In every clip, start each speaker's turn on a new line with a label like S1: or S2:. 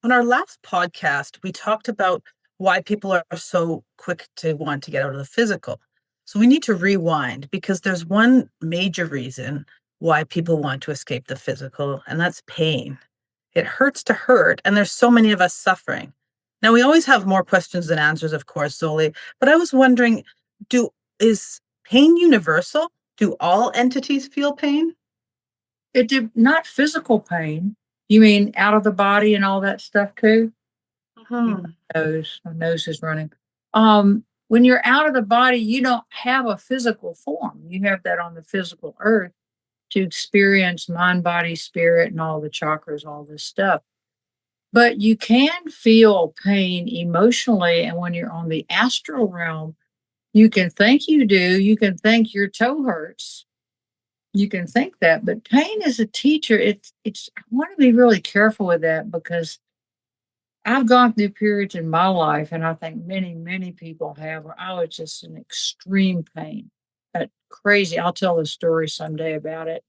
S1: On our last podcast, we talked about why people are so quick to want to get out of the physical. So we need to rewind because there's one major reason why people want to escape the physical, and that's pain. It hurts to hurt, and there's so many of us suffering. Now, we always have more questions than answers, of course, Zoli, but I was wondering, do is pain universal? Do all entities feel pain?
S2: It did not physical pain. You mean out of the body and all that stuff too?
S1: Mhm.
S2: My nose is running. When you're out of the body, you don't have a physical form. You have that on the physical earth to experience mind, body, spirit, and all the chakras, all this stuff. But you can feel pain emotionally. And when you're on the astral realm, you can think you do. You can think your toe hurts. You can think that, but pain is a teacher. It's I want to be really careful with that because I've gone through periods in my life, and I think many people have, where I was just in extreme pain. That crazy. I'll tell a story someday about it.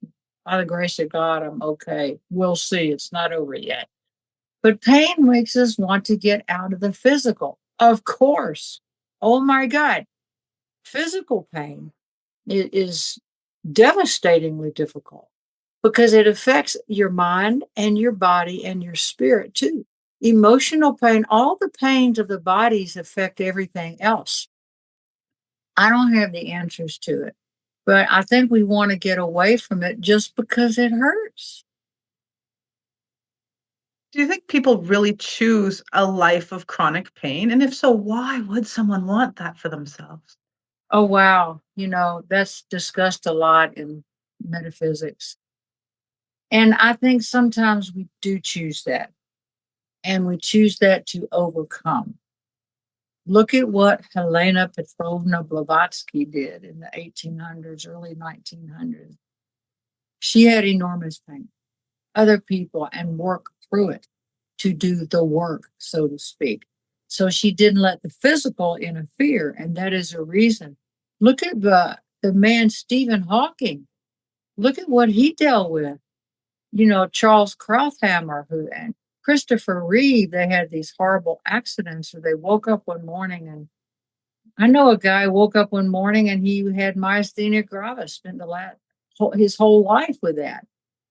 S2: By the grace of God, I'm okay. We'll see. It's not over yet. But pain makes us want to get out of the physical. Of course. Oh my God. Physical pain is devastatingly difficult because it affects your mind and your body and your spirit too. Emotional pain, all the pains of the bodies affect everything else. I don't have the answers to it, but I think we want to get away from it just because it hurts.
S1: Do you think people really choose a life of chronic pain? And if so, why would someone want that for themselves?
S2: Oh, wow. That's discussed a lot in metaphysics. And I think sometimes we do choose that, and we choose that to overcome. Look at what Helena Petrovna Blavatsky did in the 1800s, early 1900s. She had enormous pain. Other people and work through it to do the work, so to speak. So she didn't let the physical interfere, and that is a reason. Look at the man Stephen Hawking. Look at what he dealt with. Charles Krauthammer, who and Christopher Reeve, they had these horrible accidents where they woke up one morning, and I know a guy woke up one morning and he had myasthenia gravis, spent his whole life with that.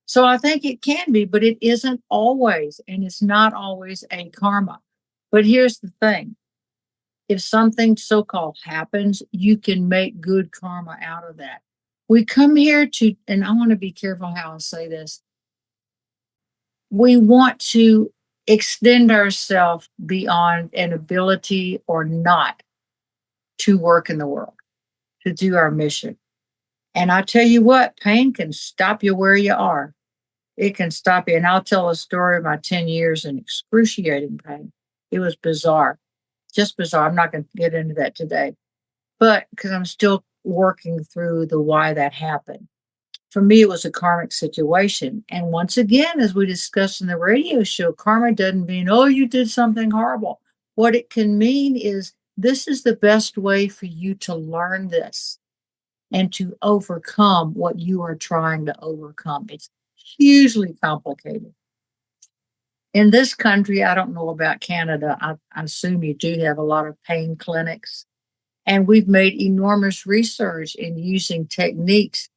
S2: So I think it can be, but it isn't always, and it's not always a karma. But here's the thing: if something so called happens, you can make good karma out of that. We come here to, and I want to be careful how I say this, we want to extend ourselves beyond an ability or not to work in the world, to do our mission. And I tell you what, pain can stop you where you are. It can stop you. And I'll tell a story of my 10 years in excruciating pain. It was bizarre, just bizarre. I'm not going to get into that today, but because I'm still working through the why that happened. For me, it was a karmic situation. And once again, as we discussed in the radio show, karma doesn't mean, oh, you did something horrible. What it can mean is this is the best way for you to learn this and to overcome what you are trying to overcome. It's hugely complicated. In this country, I don't know about Canada. I assume you do have a lot of pain clinics. And we've made enormous research in using techniques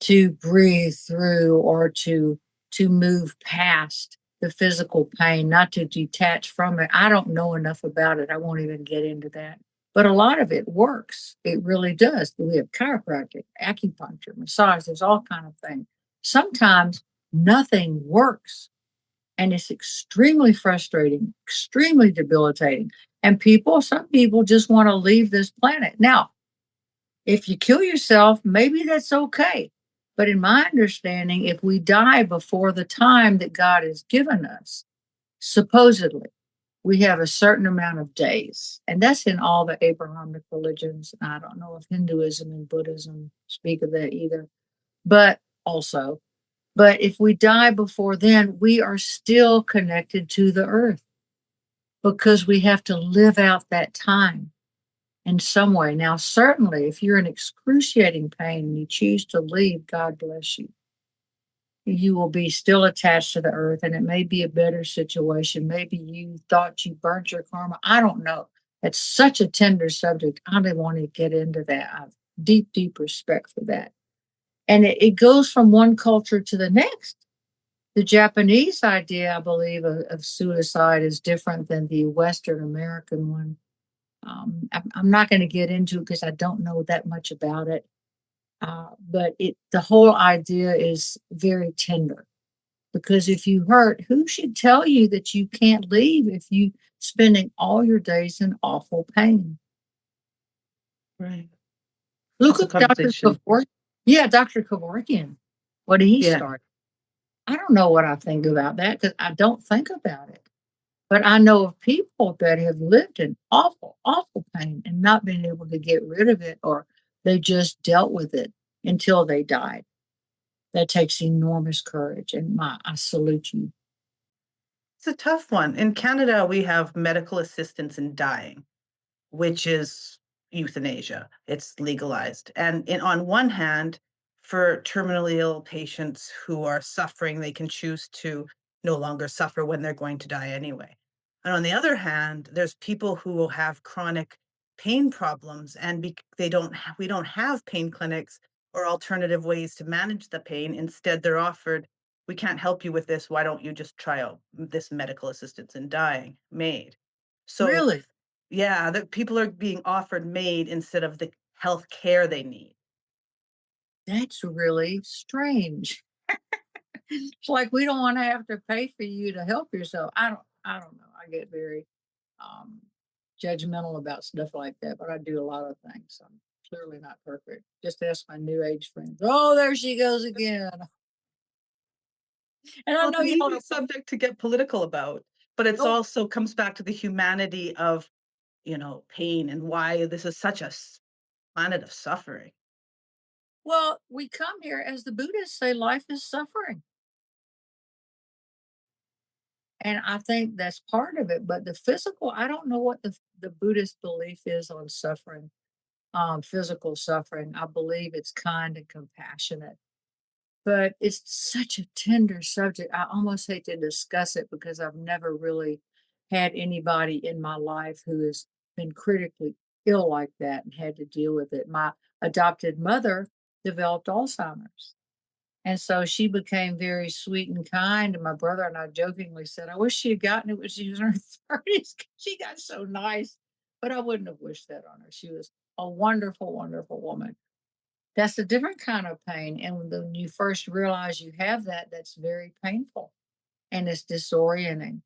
S2: to breathe through or to move past the physical pain, not to detach from it. I don't know enough about it. I won't even get into that. But a lot of it works. It really does. We have chiropractic, acupuncture, massage, there's all kind of things. Sometimes nothing works. And it's extremely frustrating, extremely debilitating. And some people just want to leave this planet. Now, if you kill yourself, maybe that's okay. But in my understanding, if we die before the time that God has given us, supposedly, we have a certain amount of days. And that's in all the Abrahamic religions. I don't know if Hinduism and Buddhism speak of that either, but also. But if we die before then, we are still connected to the earth because we have to live out that time in some way. Now, certainly, if you're in excruciating pain and you choose to leave, God bless you. you will be still attached to the earth and it may be a better situation. Maybe you thought you burnt your karma. I don't know. It's such a tender subject. I don't want to get into that. I have deep, deep respect for that. And it goes from one culture to the next. The Japanese idea, I believe, of suicide is different than the Western American one. I'm not going to get into it because I don't know that much about it. But the whole idea is very tender because if you hurt, who should tell you that you can't leave if you spending all your days in awful pain?
S1: Right.
S2: Look
S1: That's a
S2: at Dr.
S1: conversation.
S2: Kevorkian. Yeah, Dr. Kevorkian. What did he
S1: Yeah.
S2: start? I don't know what I think about that because I don't think about it. But I know of people that have lived in awful, awful pain and not been able to get rid of it, or they just dealt with it until they died. That takes enormous courage, and I salute you.
S1: It's a tough one. In Canada, we have medical assistance in dying, which is euthanasia. It's legalized. And on one hand, for terminally ill patients who are suffering, they can choose to no longer suffer when they're going to die anyway. And on the other hand, there's people who will have chronic pain problems and we don't have pain clinics or alternative ways to manage the pain. Instead, they're offered, we can't help you with this. Why don't you just try out this medical assistance in dying made? So
S2: Really?
S1: yeah, that people are being offered MAID instead of the health care they need.
S2: That's really strange. It's like we don't want to have to pay for you to help yourself. I don't know. I get very um judgmental about stuff like that, but I do a lot of things. I'm clearly not perfect. Just ask my new age friends. Oh, there she goes again. And I
S1: Well,
S2: know
S1: it's an
S2: y'all
S1: easy
S2: don't.
S1: subject to get political about, but it's
S2: Oh,
S1: also comes back to the humanity of, pain and why this is such a planet of suffering.
S2: well, we come here as the Buddhists say life is suffering. And I think that's part of it. But the physical, I don't know what the Buddhist belief is on suffering, physical suffering. I believe it's kind and compassionate. But it's such a tender subject. I almost hate to discuss it because I've never really had anybody in my life who has been critically ill like that and had to deal with it. My adopted mother developed Alzheimer's. And so she became very sweet and kind. And my brother and I jokingly said, I wish she had gotten it when she was in her 30s. She got so nice. But I wouldn't have wished that on her. She was a wonderful, wonderful woman. That's a different kind of pain, and when you first realize you have that, that's very painful and it's disorienting.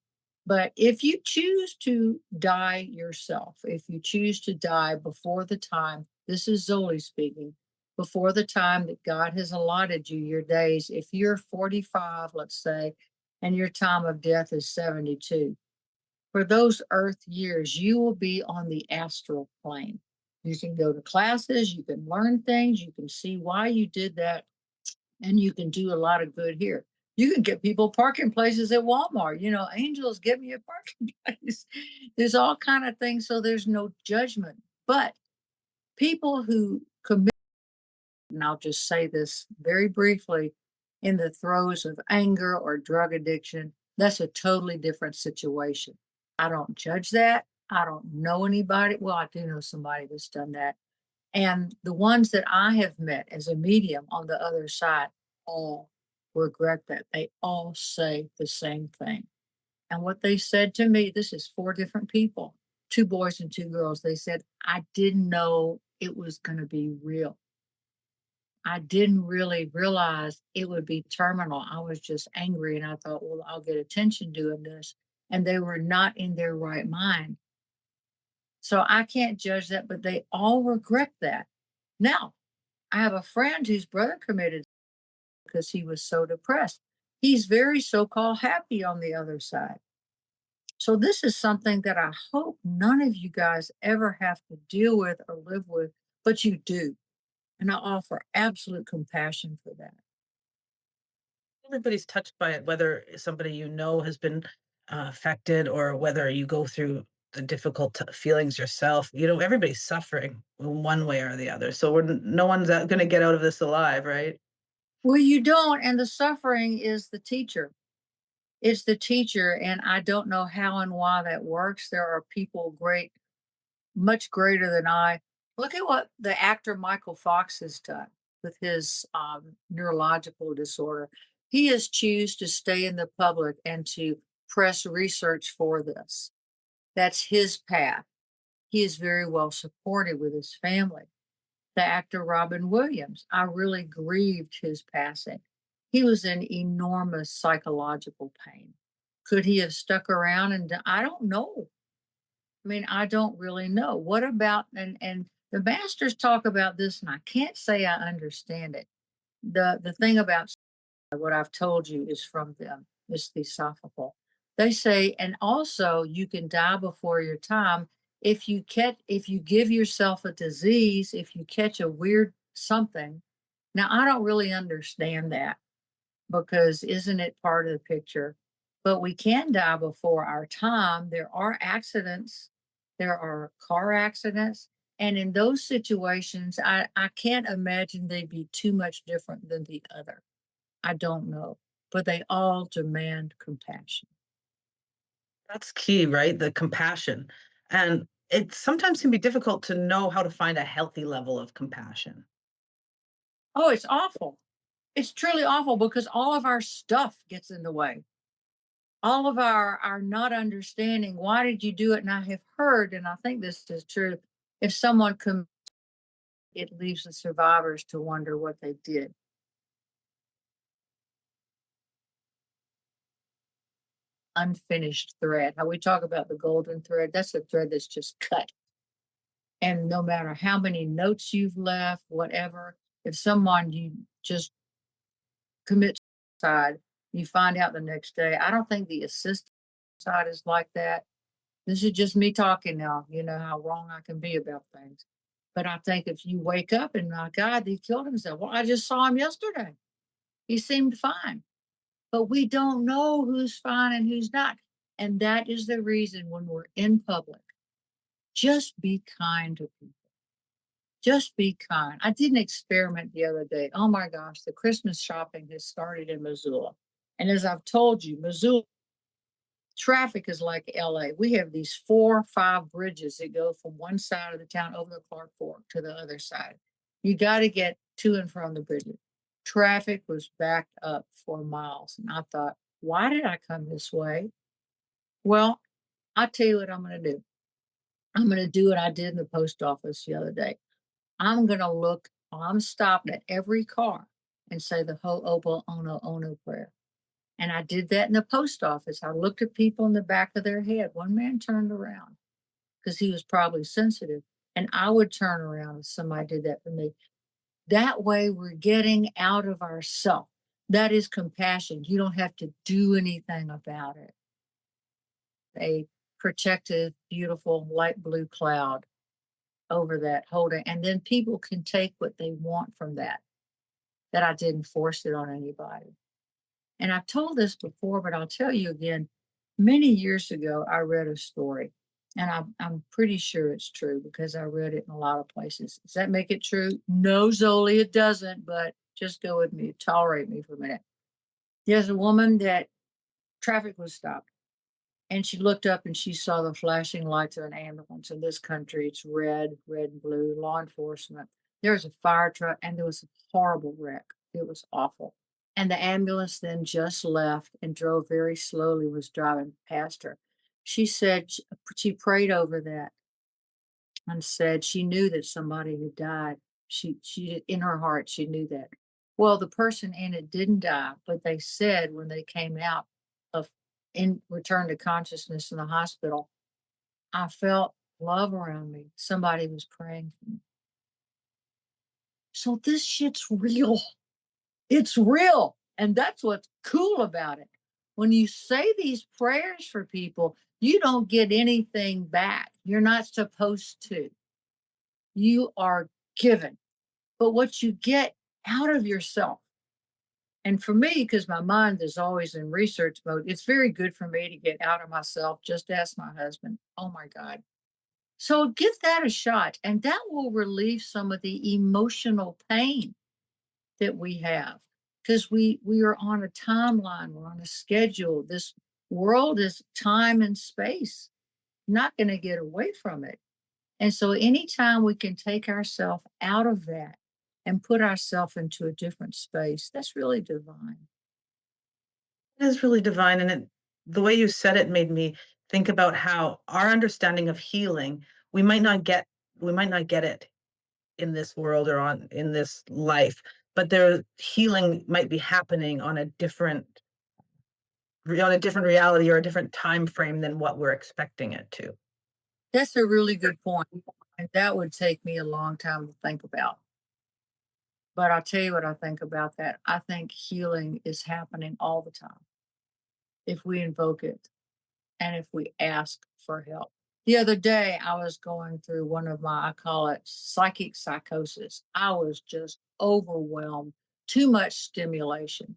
S2: But if you choose to die yourself, if you choose to die before the time, this is Zoli speaking, before the time that God has allotted you your days, if you're 45, let's say, and your time of death is 72, for those earth years, you will be on the astral plane. You can go to classes, you can learn things, you can see why you did that, and you can do a lot of good here. You can get people parking places at Walmart. Angels, give me a parking place. There's all kind of things, so there's no judgment. But people who commit, and I'll just say this very briefly, in the throes of anger or drug addiction, that's a totally different situation. I don't judge that. I don't know anybody. Well, I do know somebody that's done that. And the ones that I have met as a medium on the other side all regret that. They all say the same thing. And what they said to me, this is four different people, two boys and two girls. They said, I didn't know it was going to be real. I didn't really realize it would be terminal. I was just angry and I thought, well, I'll get attention doing this. And they were not in their right mind. So I can't judge that, but they all regret that. Now, I have a friend whose brother committed because he was so depressed. He's very so called happy on the other side. So, this is something that I hope none of you guys ever have to deal with or live with, but you do. And I offer absolute compassion for that.
S1: Everybody's touched by it, whether somebody has been affected or whether you go through the difficult feelings yourself. Everybody's suffering in one way or the other. So no one's going to get out of this alive, right?
S2: Well, you don't, and the suffering is the teacher. It's the teacher, and I don't know how and why that works. There are people much greater than I. Look at what the actor Michael Fox has done with his neurological disorder. He has choose to stay in the public and to press research for this. That's his path. He is very well supported with his family. The actor Robin Williams, I really grieved his passing. He was in enormous psychological pain. Could he have stuck around? And I don't know. I mean, I don't really know. What about and the masters talk about this, and I can't say I understand it. The thing about what I've told you is from them. It's philosophical. They say, and also you can die before your time if you give yourself a disease, if you catch a weird something. Now I don't really understand that because isn't it part of the picture? But we can die before our time. There are accidents, there are car accidents. And in those situations, I can't imagine they'd be too much different than the other. I don't know, but they all demand compassion.
S1: That's key, right? The compassion. And it sometimes can be difficult to know how to find a healthy level of compassion.
S2: Oh, it's awful. It's truly awful because all of our stuff gets in the way. All of our not understanding, why did you do it? And I have heard, and I think this is true, if someone it leaves the survivors to wonder what they did. Unfinished thread. How we talk about the golden thread, that's a thread that's just cut. And no matter how many notes you've left, whatever, if someone you just commit suicide, you find out the next day. I don't think the assisted side is like that. This is just me talking now. You know how wrong I can be about things. But I think if you wake up and my God, he killed himself. Well, I just saw him yesterday. He seemed fine. But we don't know who's fine and who's not. And that is the reason when we're in public, just be kind to people. Just be kind. I did an experiment the other day. Oh my gosh, the Christmas shopping has started in Missoula. And as I've told you, Missoula traffic is like LA. We have these 4 or 5 bridges that go from one side of the town over the Clark Fork to the other side. You got to get to and from the bridges. Traffic was backed up for miles. And I thought, why did I come this way? Well, I'll tell you what I'm going to do. I'm going to do what I did in the post office the other day. I'm stopping at every car and say the Ho'oponopono prayer. And I did that in the post office. I looked at people in the back of their head. One man turned around because he was probably sensitive. And I would turn around if somebody did that for me. That way, we're getting out of ourself. That is compassion. You don't have to do anything about it. A protective, beautiful light blue cloud over that holder. And then people can take what they want from that I didn't force it on anybody. And I've told this before, but I'll tell you again. Many years ago, I read a story, and I'm pretty sure it's true because I read it in a lot of places. Does that make it true? No, Zoli, it doesn't, but just go with me, tolerate me for a minute. There's a woman that traffic was stopped, and she looked up and she saw the flashing lights of an ambulance. In this country, it's red, red and blue, law enforcement. There was a fire truck, and there was a horrible wreck. It was awful. And the ambulance then just left and drove very slowly, was driving past her. She said she prayed over that and said she knew that somebody had died. She in her heart, she knew that. Well, the person in it didn't die, but they said when they came out of in return to consciousness in the hospital, I felt love around me. Somebody was praying for me. So this shit's real. It's real. And that's what's cool about it. When you say these prayers for people, you don't get anything back. You're not supposed to. You are given. But what you get out of yourself, and for me, because my mind is always in research mode, it's very good for me to get out of myself. Just ask my husband. Oh my God. So give that a shot, and that will relieve some of the emotional pain that we have. because we are on a timeline, we're on a schedule. This world is time and space, not going to get away from it. And so anytime we can take ourselves out of that and put ourselves into a different space, that's really divine.
S1: It is really divine, and the way you said it made me think about how our understanding of healing, we might not get we might not get it in this world or on in this life, but their healing might be happening on a different reality or a different time frame than what we're expecting it to.
S2: That's a really good point. And that would take me a long time to think about. But I'll tell you what I think about that. I think healing is happening all the time if we invoke it and if we ask for help. The other day, I was going through one of my, I call it psychic psychosis. I was just overwhelmed, too much stimulation.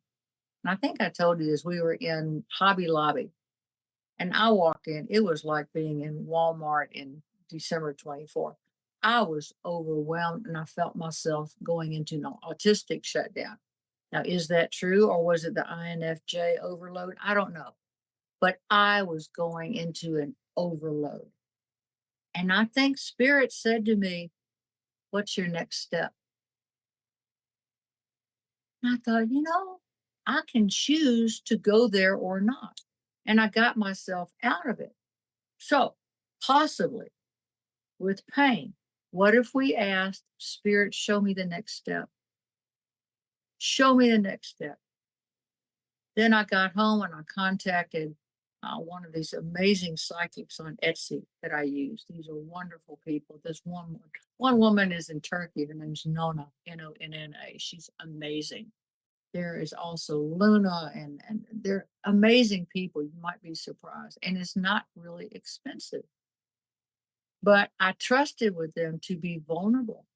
S2: And I think I told you this. We were in Hobby Lobby and I walked in. It was like being in Walmart in December 24th. I was overwhelmed and I felt myself going into an autistic shutdown. Now, is that true or was it the INFJ overload? I don't know. But I was going into an overload. And I think Spirit said to me, "What's your next step?" And I thought, I can choose to go there or not. And I got myself out of it. So, possibly with pain, what if we asked Spirit, show me the next step? Show me the next step. Then I got home and I contacted one of these amazing psychics on Etsy that I use. These are wonderful people. There's one woman is in Turkey. Her name's Nona, Nonna. She's amazing. There is also Luna, and they're amazing people. You might be surprised. And it's not really expensive. But I trusted with them to be vulnerable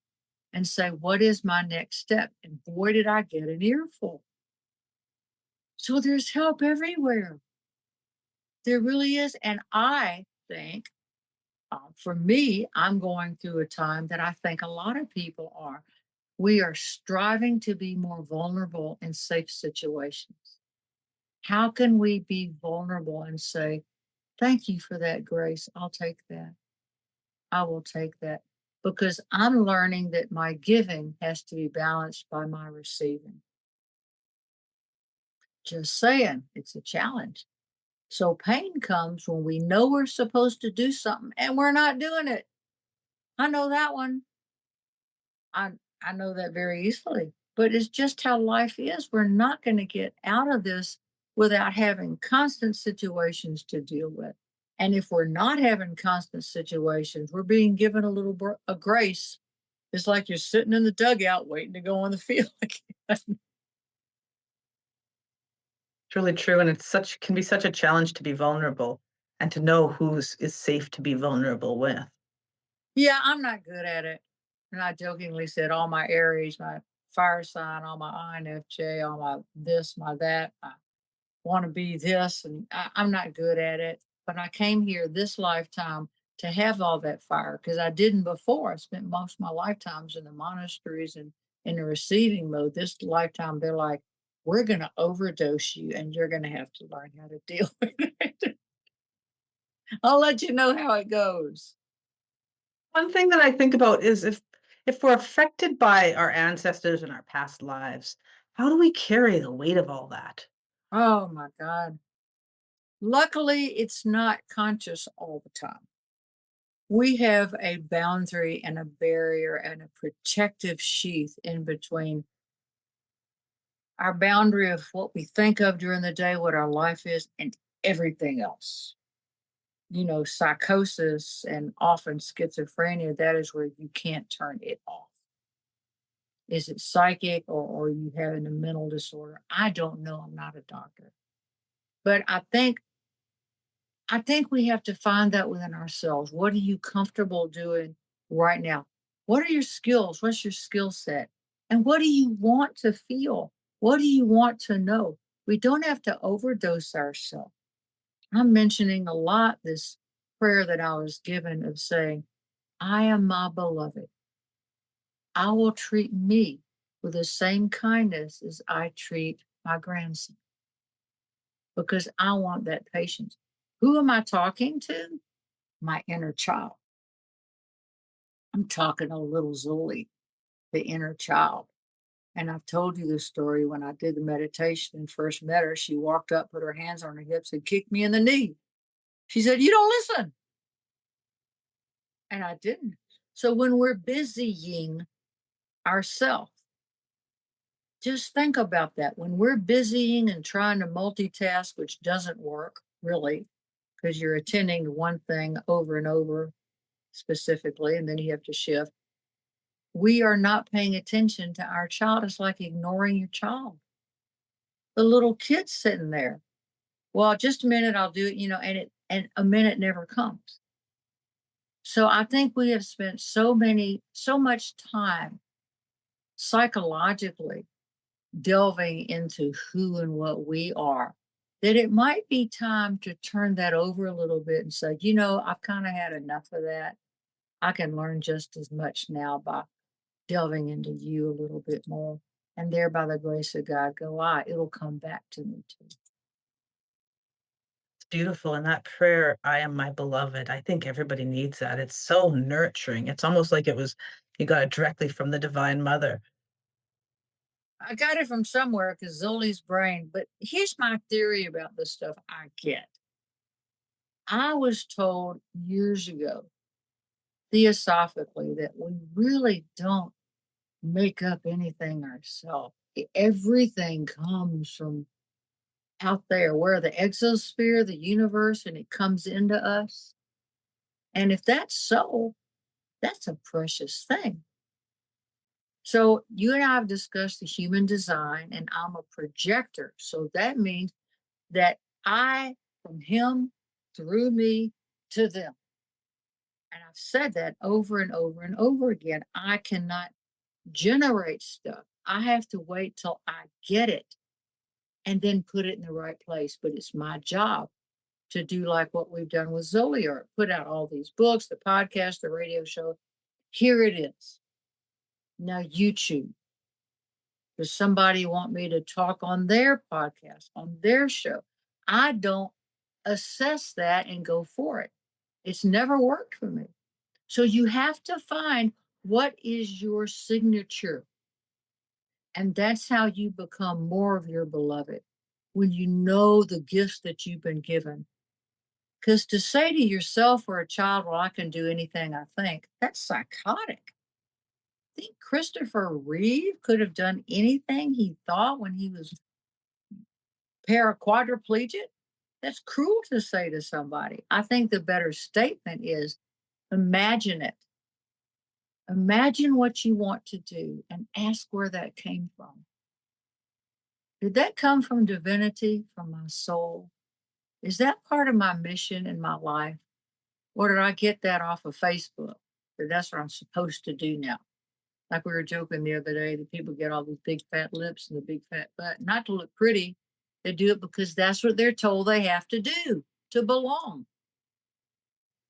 S2: and say, what is my next step? And boy, did I get an earful. So there's help everywhere. There really is. And I think, for me, I'm going through a time that I think a lot of people are. We are striving to be more vulnerable in safe situations. How can we be vulnerable and say, thank you for that, Grace? I'll take that. I will take that. Because I'm learning that my giving has to be balanced by my receiving. Just saying, it's a challenge. So pain comes when we know we're supposed to do something and we're not doing it. I know that one. I I know that very easily. But it's just how life is. We're not going to get out of this without having constant situations to deal with. And if we're not having constant situations, we're being given a little a grace. It's like you're sitting in the dugout waiting to go on the field again.
S1: It's really true, and can be such a challenge to be vulnerable and to know who's is safe to be vulnerable with.
S2: Yeah, I'm not good at it. And I jokingly said all my Aries, my fire sign, all my INFJ, all my this, my that. I want to be this, and I'm not good at it. But I came here this lifetime to have all that fire because I didn't before. I spent most of my lifetimes in the monasteries and in the receiving mode. This lifetime, they're like, we're going to overdose you and you're going to have to learn how to deal with it. I'll let you know how it goes.
S1: One thing that I think about is if we're affected by our ancestors and our past lives, how do we carry the weight of all that?
S2: Oh my God. Luckily, it's not conscious all the time. We have a boundary and a barrier and a protective sheath in between our boundary of what we think of during the day, what our life is, and everything else. Psychosis and often schizophrenia, that is where you can't turn it off. Is it psychic or you having a mental disorder? I don't know. I'm not a doctor. But I think we have to find that within ourselves. What are you comfortable doing right now? What are your skills? What's your skill set? And what do you want to feel? What do you want to know? We don't have to overdose ourselves. I'm mentioning a lot this prayer that I was given of saying, I am my beloved. I will treat me with the same kindness as I treat my grandson because I want that patience. Who am I talking to? My inner child. I'm talking to little Zoli, the inner child. And I've told you this story when I did the meditation and first met her. She walked up, put her hands on her hips, and kicked me in the knee. She said, "You don't listen." And I didn't. So when we're busying ourselves, just think about that. When we're busying and trying to multitask, which doesn't work really, because you're attending to one thing over and over specifically, and then you have to shift. We are not paying attention to our child. It's like ignoring your child. The little kid's sitting there. Well, just a minute, I'll do it, and a minute never comes. So I think we have spent so much time psychologically delving into who and what we are, that it might be time to turn that over a little bit and say, I've kind of had enough of that. I can learn just as much now by delving into you a little bit more. And there, by the grace of God, it'll come back to me too.
S1: It's beautiful, and that prayer, "I am my beloved," I think everybody needs that. It's so nurturing. It's almost like you got it directly from the Divine Mother.
S2: I got it from somewhere because Zoli's brain, but here's my theory about the stuff I get. I was told years ago, theosophically, that we really don't make up anything ourselves. Everything comes from out there, where the exosphere, the universe, and it comes into us. And if that's so, that's a precious thing. So you and I have discussed the human design, and I'm a projector. So that means that I, from him, through me, to them. And I've said that over and over and over again. I cannot generate stuff. I have to wait till I get it and then put it in the right place. But it's my job to do like what we've done with ZoliArt, put out all these books, the podcast, the radio show. Here it is. Now you choose. Does somebody want me to talk on their podcast, on their show? I don't assess that and go for it. It's never worked for me. So you have to find what is your signature. And that's how you become more of your beloved, when you know the gifts that you've been given. Because to say to yourself or a child, "Well, I can do anything I think," that's psychotic. Think Christopher Reeve could have done anything he thought when he was quadriplegic? That's cruel to say to somebody. I think the better statement is imagine it. Imagine what you want to do and ask where that came from. Did that come from divinity, from my soul? Is that part of my mission in my life? Or did I get that off of Facebook? That that's what I'm supposed to do now. Like we were joking the other day, that people get all these big fat lips and the big fat butt, not to look pretty. They do it because that's what they're told they have to do to belong.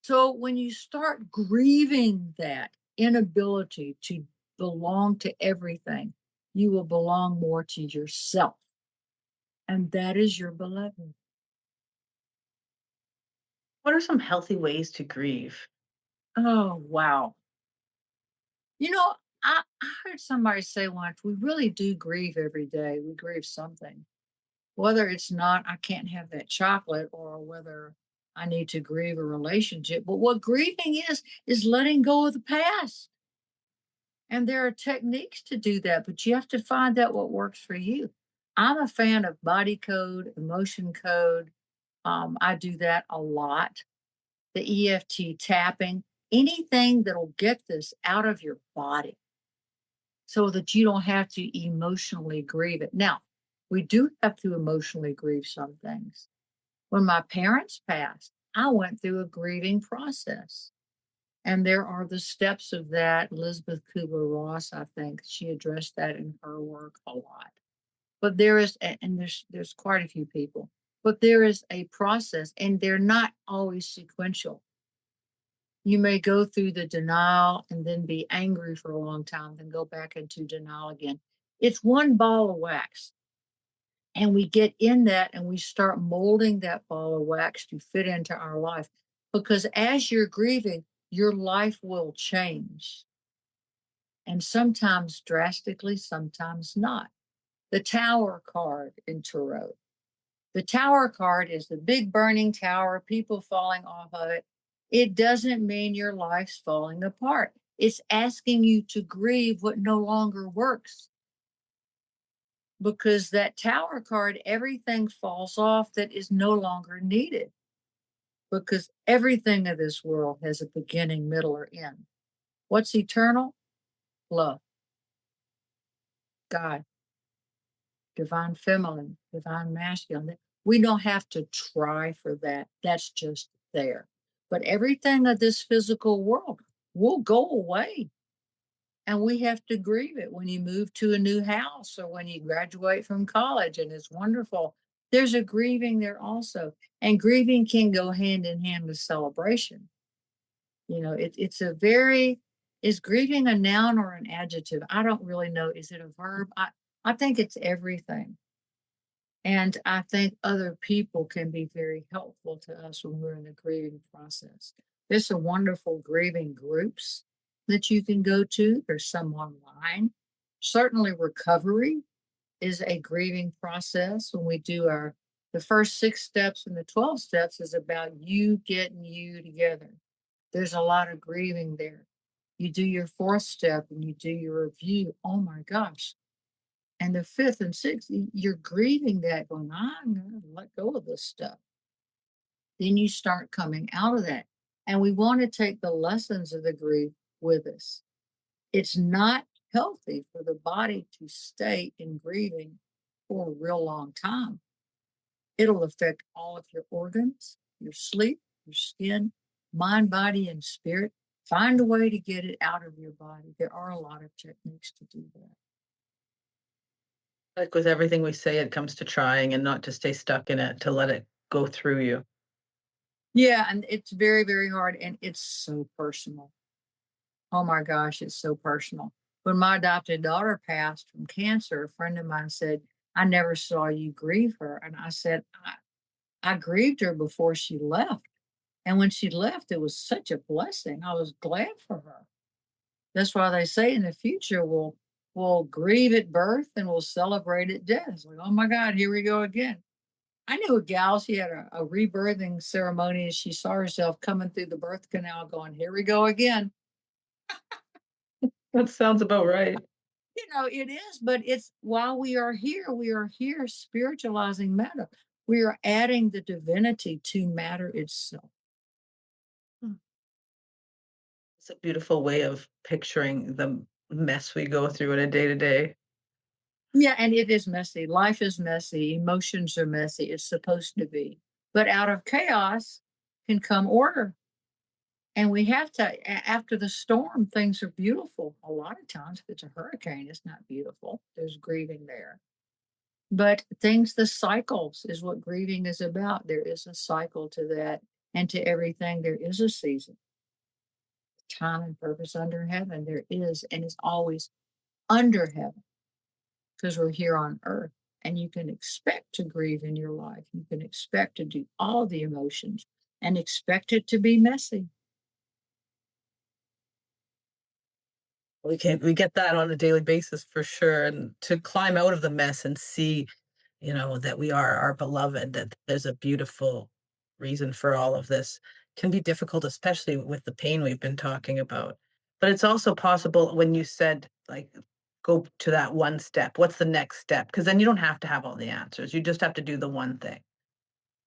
S2: So when you start grieving that inability to belong to everything, you will belong more to yourself. And that is your beloved.
S1: What are some healthy ways to grieve?
S2: Oh, wow. You know, I heard somebody say once, we really do grieve every day. We grieve something. Whether it's not, I can't have that chocolate, or whether I need to grieve a relationship. But what grieving is letting go of the past. And there are techniques to do that, but you have to find out what works for you. I'm a fan of body code, emotion code. I do that a lot. The EFT tapping, anything that'll get this out of your body so that you don't have to emotionally grieve it. Now, we do have to emotionally grieve some things. When my parents passed, I went through a grieving process. And there are the steps of that. Elizabeth Kubler-Ross, I think, she addressed that in her work a lot. But there is, and there's quite a few people, but there is a process, and they're not always sequential. You may go through the denial and then be angry for a long time, then go back into denial again. It's one ball of wax. And we get in that and we start molding that ball of wax to fit into our life. Because as you're grieving, your life will change. And sometimes drastically, sometimes not. The Tower card in Tarot. The Tower card is the big burning tower, people falling off of it. It doesn't mean your life's falling apart. It's asking you to grieve what no longer works. Because that Tower card, everything falls off that is no longer needed. Because everything of this world has a beginning, middle, or end. What's eternal? Love, God, divine feminine, divine masculine. We don't have to try for that. That's just there. But everything of this physical world will go away. And we have to grieve it when you move to a new house or when you graduate from college and it's wonderful. There's a grieving there also. And grieving can go hand in hand with celebration. It's a very, is grieving a noun or an adjective? I don't really know. Is it a verb? I think it's everything. And I think other people can be very helpful to us when we're in the grieving process. There's some wonderful grieving groups that you can go to. There's some online. Certainly, recovery is a grieving process. When we do the first 6 steps and the 12 steps is about you getting you together. There's a lot of grieving there. You do your 4th step and you do your review. Oh my gosh, and the 5th and 6th, you're grieving that, going, I'm going to let go of this stuff. Then you start coming out of that. And we want to take the lessons of the grief with us. It's not healthy for the body to stay in grieving for a real long time. It'll affect all of your organs, your sleep, your skin, mind, body, and spirit. Find a way to get it out of your body. There are a lot of techniques to do that.
S1: Like with everything we say, it comes to trying and not to stay stuck in it, to let it go through you.
S2: Yeah, and it's very, very hard, and it's so personal. Oh my gosh, it's so personal. When my adopted daughter passed from cancer, a friend of mine said, I never saw you grieve her. And I said, I grieved her before she left. And when she left, it was such a blessing. I was glad for her. That's why they say in the future we'll grieve at birth and we'll celebrate at death. It's like, oh my God, here we go again. I knew a gal, she had a rebirthing ceremony and she saw herself coming through the birth canal going, here we go again.
S1: That sounds about right.
S2: It is, but it's while we are here spiritualizing matter. We are adding the divinity to matter itself.
S1: Hmm. It's a beautiful way of picturing the mess we go through in a day to day.
S2: Yeah, and it is messy. Life is messy. Emotions are messy. It's supposed to be. But out of chaos can come order. And we have to, after the storm, things are beautiful. A lot of times, if it's a hurricane, it's not beautiful. There's grieving there. But things, the cycles is what grieving is about. There is a cycle to that. And to everything, there is a season, time and purpose under heaven. There is, and it's always under heaven because we're here on earth. And you can expect to grieve in your life. You can expect to do all the emotions and expect it to be messy.
S1: We get that on a daily basis for sure. And to climb out of the mess and see, that we are our beloved, that there's a beautiful reason for all of this can be difficult, especially with the pain we've been talking about. But it's also possible when you said, like, go to that one step. What's the next step? Because then you don't have to have all the answers. You just have to do the one thing.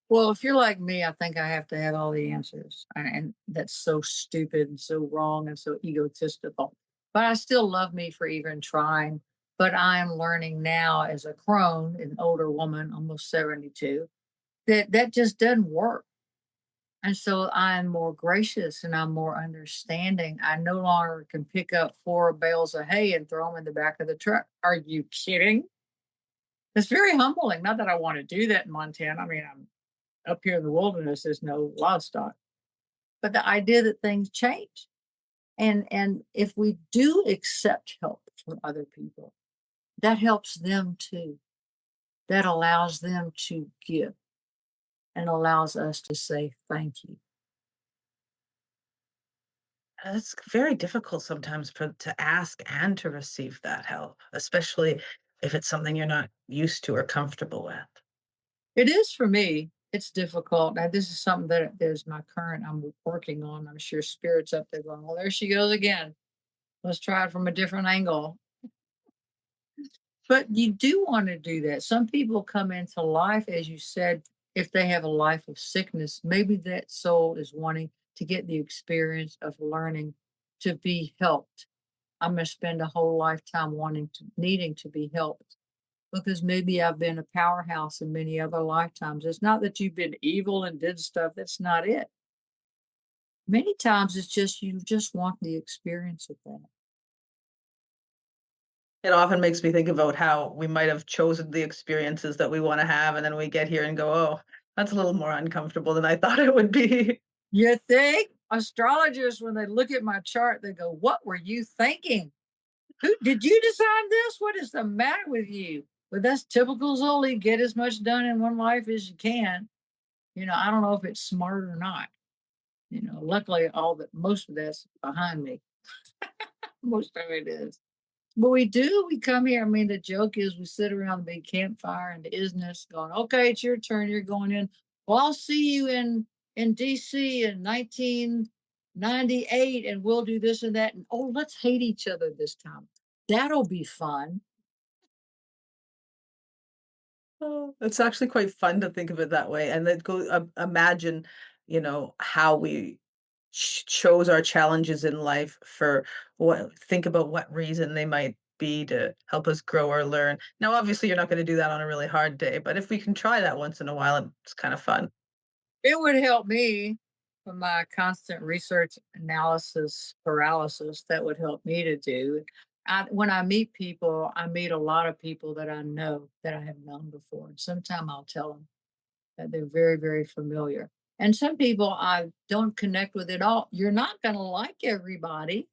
S2: Well, if you're like me, I think I have to have all the answers. And that's so stupid and so wrong and so egotistical. But I still love me for even trying. But I'm learning now as a crone, an older woman, almost 72, that just doesn't work. And so I'm more gracious and I'm more understanding. I no longer can pick up 4 bales of hay and throw them in the back of the truck. Are you kidding? It's very humbling. Not that I want to do that in Montana. I mean, I'm up here in the wilderness, there's no livestock. But the idea that things change. And if we do accept help from other people, that helps them too. That allows them to give and allows us to say thank you.
S1: It's very difficult sometimes for to ask and to receive that help, especially if it's something you're not used to or comfortable with.
S2: It is for me. It's difficult. Now, this is something that is my current I'm working on. I'm sure spirits up there going, well, there she goes again. Let's try it from a different angle. But you do want to do that. Some people come into life, as you said, if they have a life of sickness, maybe that soul is wanting to get the experience of learning to be helped. I'm going to spend a whole lifetime needing to be helped because maybe I've been a powerhouse in many other lifetimes. It's not that you've been evil and did stuff. That's not it. Many times it's just you just want the experience of that.
S1: It often makes me think about how we might have chosen the experiences that we wanna have, and then we get here and go, "Oh, that's a little more uncomfortable than I thought it would be."
S2: You think astrologers, when they look at my chart, they go, what were you thinking? Who did you decide this? What is the matter with you? But that's typical Zoli. Get as much done in one life as you can. I don't know if it's smart or not. Luckily all that most of that's behind me. Most of it is. But we come here. I mean, the joke is we sit around the big campfire and the isness going, okay, it's your turn. You're going in. Well, I'll see you in DC in 1998 and we'll do this and that. And oh, let's hate each other this time. That'll be fun.
S1: Oh, it's actually quite fun to think of it that way, and then imagine, how we chose our challenges in life for what think about what reason they might be to help us grow or learn. Now, obviously, you're not gonna do that on a really hard day, but if we can try that once in a while, it's kind of fun.
S2: It would help me for my constant research analysis paralysis. That would help me to do. When I meet people, I meet a lot of people that I know that I have known before. And sometimes I'll tell them that they're very, very familiar. And some people I don't connect with at all. You're not going to like everybody.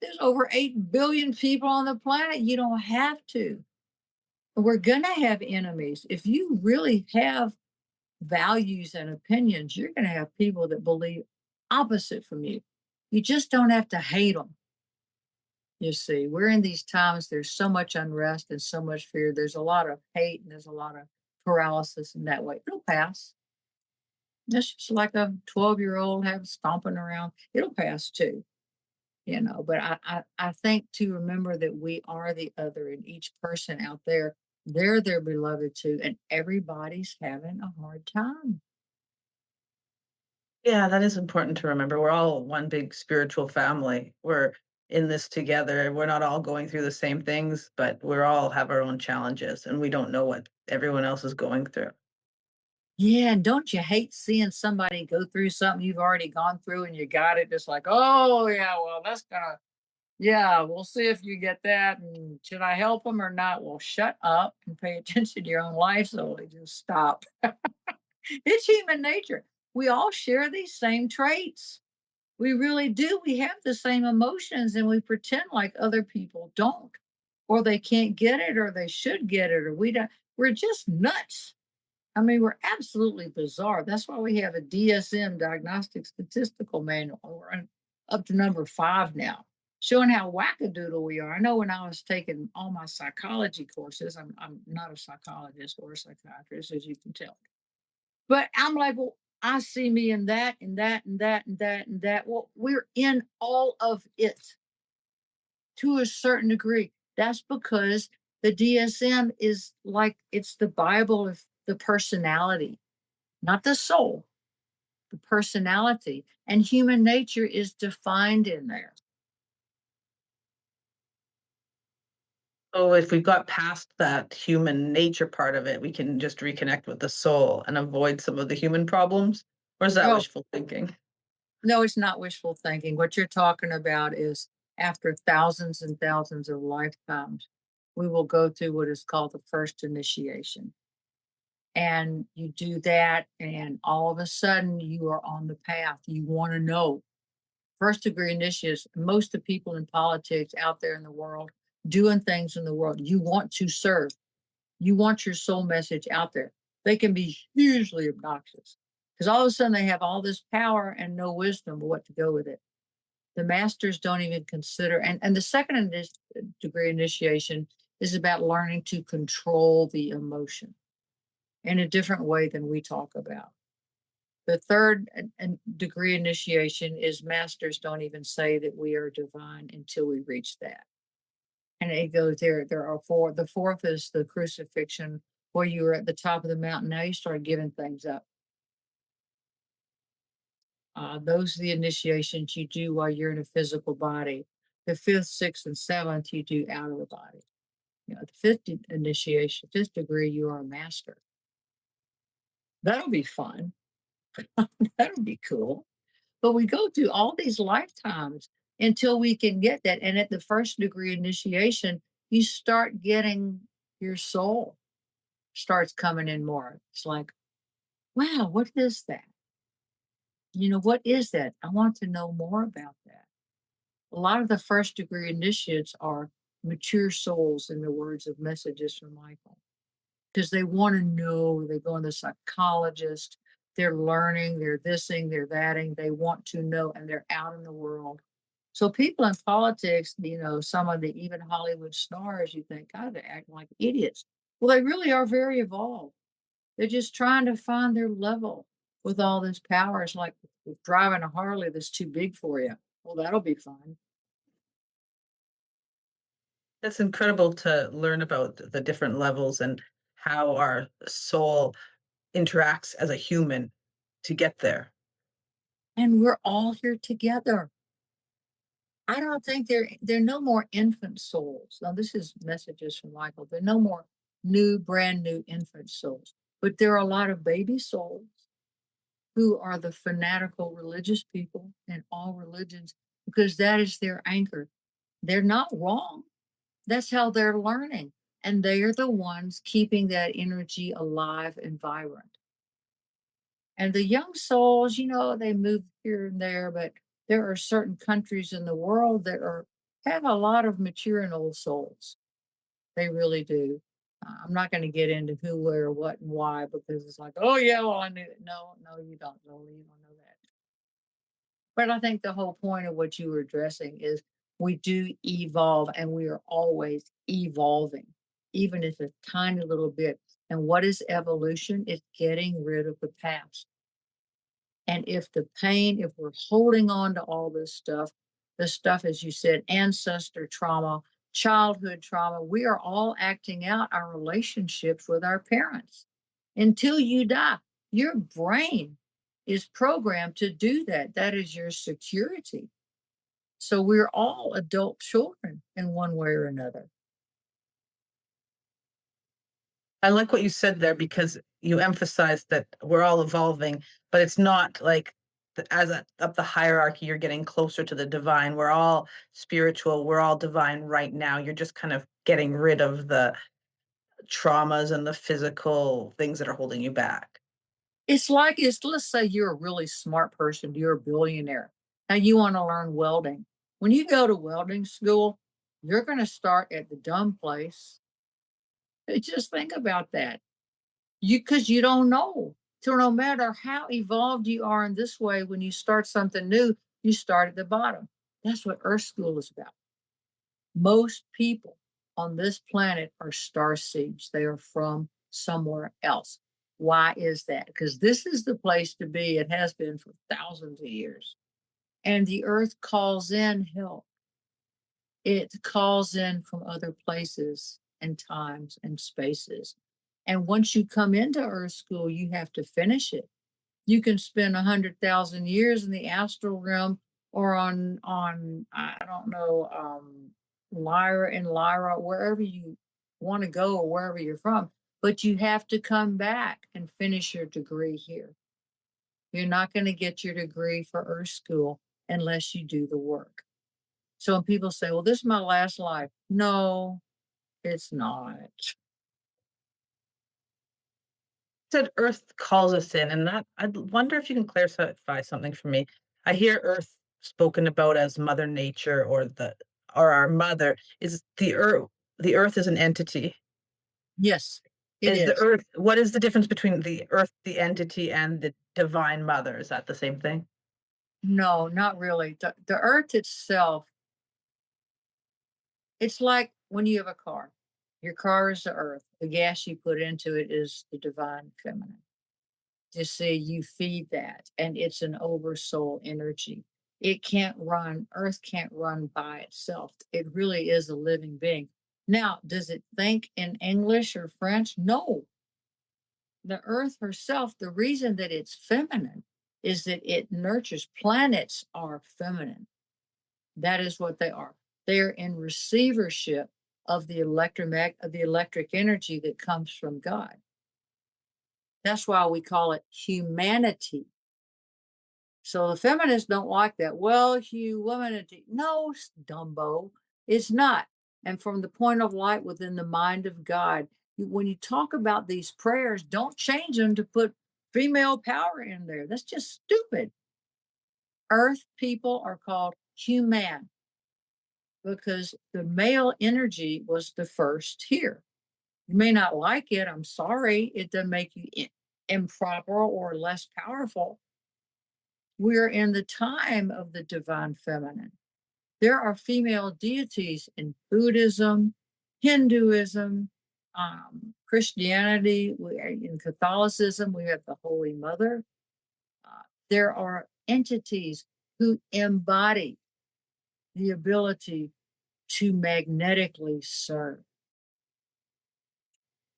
S2: There's over 8 billion people on the planet. You don't have to. We're going to have enemies. If you really have values and opinions, you're going to have people that believe opposite from you. You just don't have to hate them. You see, we're in these times, there's so much unrest and so much fear. There's a lot of hate and there's a lot of paralysis in that way. It'll pass. That's just like a 12-year-old have stomping around. It'll pass too, But I think to remember that we are the other and each person out there, they're their beloved too. And everybody's having a hard time.
S1: Yeah, that is important to remember. We're all one big spiritual family. We're in this together. We're not all going through the same things, but we're all have our own challenges, and we don't know what everyone else is going through.
S2: Yeah, and don't you hate seeing somebody go through something you've already gone through and you got it just like, "Oh, yeah, well, that's gonna yeah, we'll see if you get that, and should I help them or not?" Well, shut up and pay attention to your own life, so they just stop. It's human nature. We all share these same traits. We really do. We have the same emotions, and we pretend like other people don't, or they can't get it, or they should get it, or we don't. We're just nuts. I mean, we're absolutely bizarre. That's why we have a DSM, Diagnostic Statistical Manual. We're up to number 5 now, showing how wackadoodle we are. I know when I was taking all my psychology courses, I'm not a psychologist or a psychiatrist, as you can tell. But I'm like, well, I see me in that, and that, and that, and that, and that. Well, we're in all of it to a certain degree. That's because the DSM is like it's the Bible of the personality, not the soul, the personality. And human nature is defined in there.
S1: So if we got past that human nature part of it, we can just reconnect with the soul and avoid some of the human problems? Or is that
S2: Oh,
S1: wishful thinking?
S2: no, it's not wishful thinking. What you're talking about is after thousands and thousands of lifetimes, we will go through what is called the first initiation. And you do that, and all of a sudden you are on the path. You want to know. First degree initiates, most of the people in politics out there in the world, doing things in the world. You want to serve. You want your soul message out there. They can be hugely obnoxious because all of a sudden they have all this power and no wisdom of what to go with it. The masters don't even consider, and the second degree initiation is about learning to control the emotion in a different way than we talk about. The third degree initiation is masters don't even say that we are divine until we reach that. And it goes there. There are four. The fourth is the crucifixion, where you were at the top of the mountain. Now you start giving things up. Those are the initiations you do while you're in a physical body. The fifth, sixth, and seventh you do out of the body. The fifth initiation, fifth degree, you are a master. That'll be fun. That'll be cool. But we go through all these lifetimes until we can get that. And at the first degree initiation, you start getting your soul starts coming in more. It's like, wow, what is that? What is that? I want to know more about that. A lot of the first degree initiates are mature souls, in the words of Messages from Michael, because they want to know. They go to the psychologist, they're learning, they're thising, they're thatting, they want to know, and they're out in the world. So people in politics, some of the even Hollywood stars, you think, God, they act like idiots. Well, they really are very evolved. They're just trying to find their level with all this power. It's like driving a Harley that's too big for you. Well, that'll be fun.
S1: It's incredible to learn about the different levels and how our soul interacts as a human to get there.
S2: And we're all here together. I don't think they're no more infant souls. Now, this is Messages from Michael. They're no more brand new infant souls, but there are a lot of baby souls who are the fanatical religious people in all religions because that is their anchor. They're not wrong. That's how they're learning. And they are the ones keeping that energy alive and vibrant. And the young souls, they move here and there, but there are certain countries in the world that have a lot of mature and old souls. They really do. I'm not going to get into who, where, what, and why because it's like, oh yeah, well I knew it. No, no, you don't, Zoli. You don't know that. But I think the whole point of what you were addressing is we do evolve and we are always evolving, even if it's a tiny little bit. And what is evolution? It's getting rid of the past. And if we're holding on to all this stuff, as you said, ancestor trauma, childhood trauma, we are all acting out our relationships with our parents until you die. Your brain is programmed to do that. That is your security. So we're all adult children in one way or another.
S1: I like what you said there because you emphasized that we're all evolving, but it's not like up the hierarchy, you're getting closer to the divine. We're all spiritual. We're all divine right now. You're just kind of getting rid of the traumas and the physical things that are holding you back.
S2: Let's say you're a really smart person, you're a billionaire. Now you want to learn welding. When you go to welding school, you're going to start at the dumb place. Just think about that. Because you don't know. So no matter how evolved you are in this way, when you start something new, you start at the bottom. That's what Earth School is about. Most people on this planet are star seeds. They are from somewhere else. Why is that? Because this is the place to be. It has been for thousands of years. And the earth calls in help. It calls in from other places and times and spaces. And once you come into Earth School, you have to finish it. You can spend 100,000 years in the astral realm or on I don't know, Lyra, wherever you want to go or wherever you're from. But you have to come back and finish your degree here. You're not going to get your degree for Earth School unless you do the work. So when people say, well, this is my last life. No, it's not.
S1: Said Earth calls us in, and that I wonder if you can clarify something for me. I hear Earth spoken about as Mother Nature or the or our mother, is the earth is an entity.
S2: Yes, it
S1: Is the
S2: is.
S1: earth, what is the difference between the earth, the entity, and the divine mother? Is that the same thing?
S2: No, not really. The earth itself, it's like when you have a car. Your car is the earth. The gas you put into it is the divine feminine. Just see, you feed that, and it's an oversoul energy. It can't run, earth can't run by itself. It really is a living being. Now, does it think in English or French? No. The earth herself, the reason that it's feminine is that it nurtures. Planets are feminine. That is what they are. They're in receivership of the electric energy that comes from God. That's why we call it humanity. So the feminists don't like that. Well, humanity. No, Dumbo, it's not. And from the point of light within the mind of God, when you talk about these prayers, don't change them to put female power in there. That's just stupid. Earth people are called human because the male energy was the first here. You may not like it. I'm sorry. It doesn't make you improper or less powerful. We're in the time of the divine feminine. There are female deities in Buddhism, Hinduism, Christianity, in Catholicism, we have the Holy Mother. There are entities who embody the ability to magnetically serve.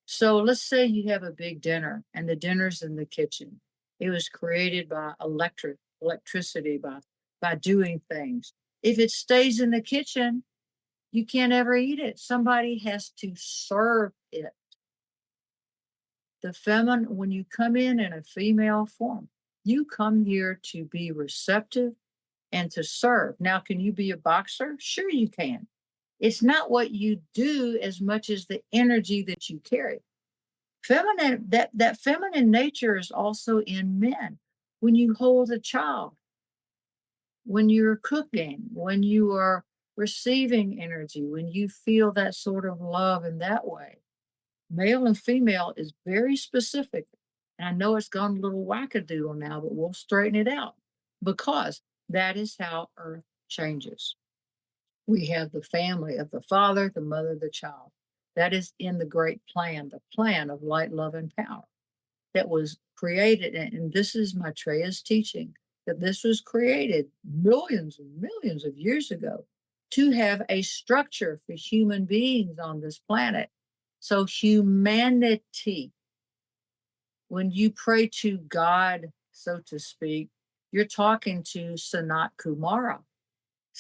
S2: So let's say you have a big dinner and the dinner's in the kitchen. It was created by electricity, by doing things. If it stays in the kitchen, you can't ever eat it. Somebody has to serve it. The feminine, when you come in a female form, you come here to be receptive and to serve. Now, can you be a boxer? Sure, you can. It's not what you do as much as the energy that you carry. Feminine, that feminine nature is also in men. When you hold a child, when you're cooking, when you are receiving energy, when you feel that sort of love in that way. Male and female is very specific. And I know it's gone a little wackadoodle now, but we'll straighten it out because that is how Earth changes. We have the family of the father, the mother, the child. That is in the great plan, the plan of light, love, and power that was created. And this is Maitreya's teaching that this was created millions and millions of years ago to have a structure for human beings on this planet. So, humanity, when you pray to God, so to speak, you're talking to Sanat Kumara.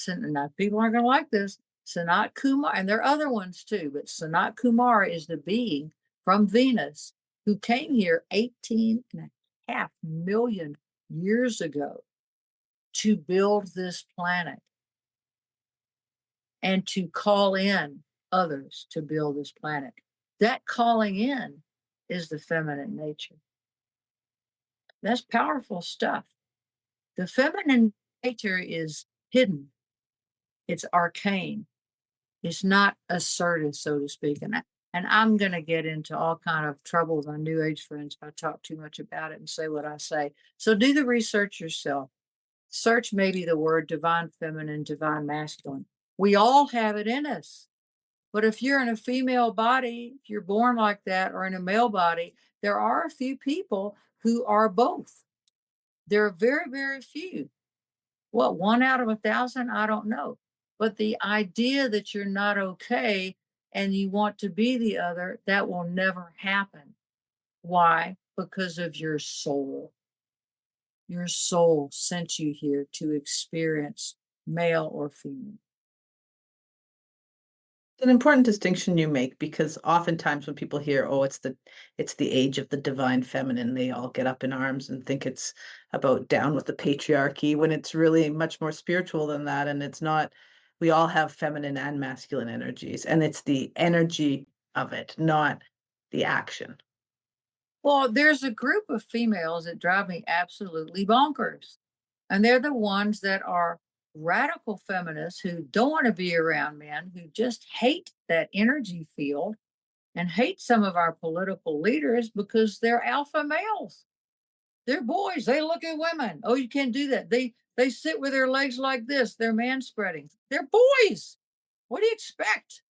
S2: Now, people aren't going to like this. Sanat Kumara, and there are other ones too, but Sanat Kumara is the being from Venus who came here 18.5 million years ago to build this planet and to call in others to build this planet. That calling in is the feminine nature. That's powerful stuff. The feminine nature is hidden, it's arcane. It's not assertive, so to speak. And I'm going to get into all kind of trouble with my new age friends if I talk too much about it and say what I say. So do the research yourself. Search maybe the word divine feminine, divine masculine. We all have it in us. But if you're in a female body, if you're born like that, or in a male body, there are a few people who are both. There are very, very few. What, one out of 1,000? I don't know. But the idea that you're not okay and you want to be the other, that will never happen. Why? Because of your soul. Your soul sent you here to experience male or female.
S1: It's an important distinction you make because oftentimes when people hear, oh, it's the age of the divine feminine, they all get up in arms and think it's about down with the patriarchy when it's really much more spiritual than that. And it's not, we all have feminine and masculine energies, and it's the energy of it, not the action.
S2: Well, there's a group of females that drive me absolutely bonkers. And they're the ones that are radical feminists who don't want to be around men, who just hate that energy field and hate some of our political leaders because they're alpha males. They're boys. They look at women. Oh, you can't do that. They sit with their legs like this. They're man spreading. They're boys. What do you expect?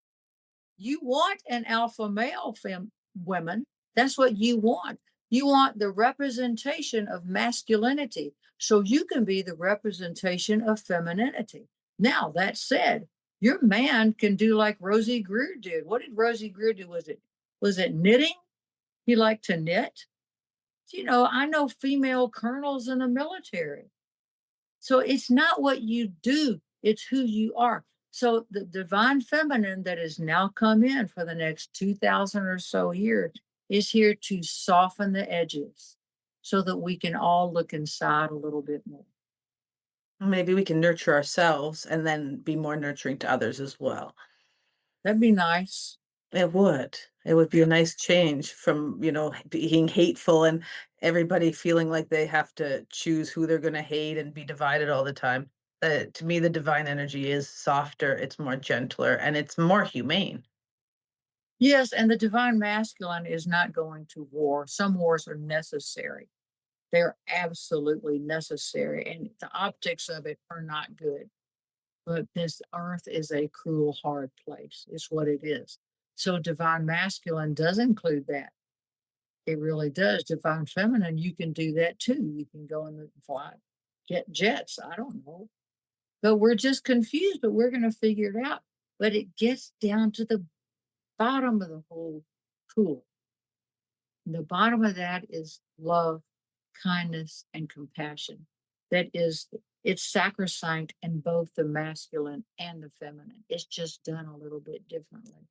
S2: You want an alpha male women. That's what you want. You want the representation of masculinity so you can be the representation of femininity. Now, that said, your man can do like Rosie Greer did. What did Rosie Greer do? Was it knitting? He liked to knit. I know female colonels in the military. So it's not what you do, it's who you are. So the divine feminine that has now come in for the next 2000 or so years is here to soften the edges so that we can all look inside a little bit more.
S1: Maybe we can nurture ourselves and then be more nurturing to others as well.
S2: That'd be nice.
S1: It would. It would be a nice change from, being hateful and everybody feeling like they have to choose who they're going to hate and be divided all the time. To me, the divine energy is softer, it's more gentler, and it's more humane.
S2: Yes, and the divine masculine is not going to war. Some wars are necessary. They're absolutely necessary, and the optics of it are not good. But this earth is a cruel, hard place. It's what it is. So divine masculine does include that. It really does. Divine feminine, you can do that too. You can go in the fly, get jets. I don't know. But we're just confused, but we're going to figure it out. But it gets down to the bottom of the whole pool. The bottom of that is love, kindness, and compassion. It's sacrosanct in both the masculine and the feminine. It's just done a little bit differently.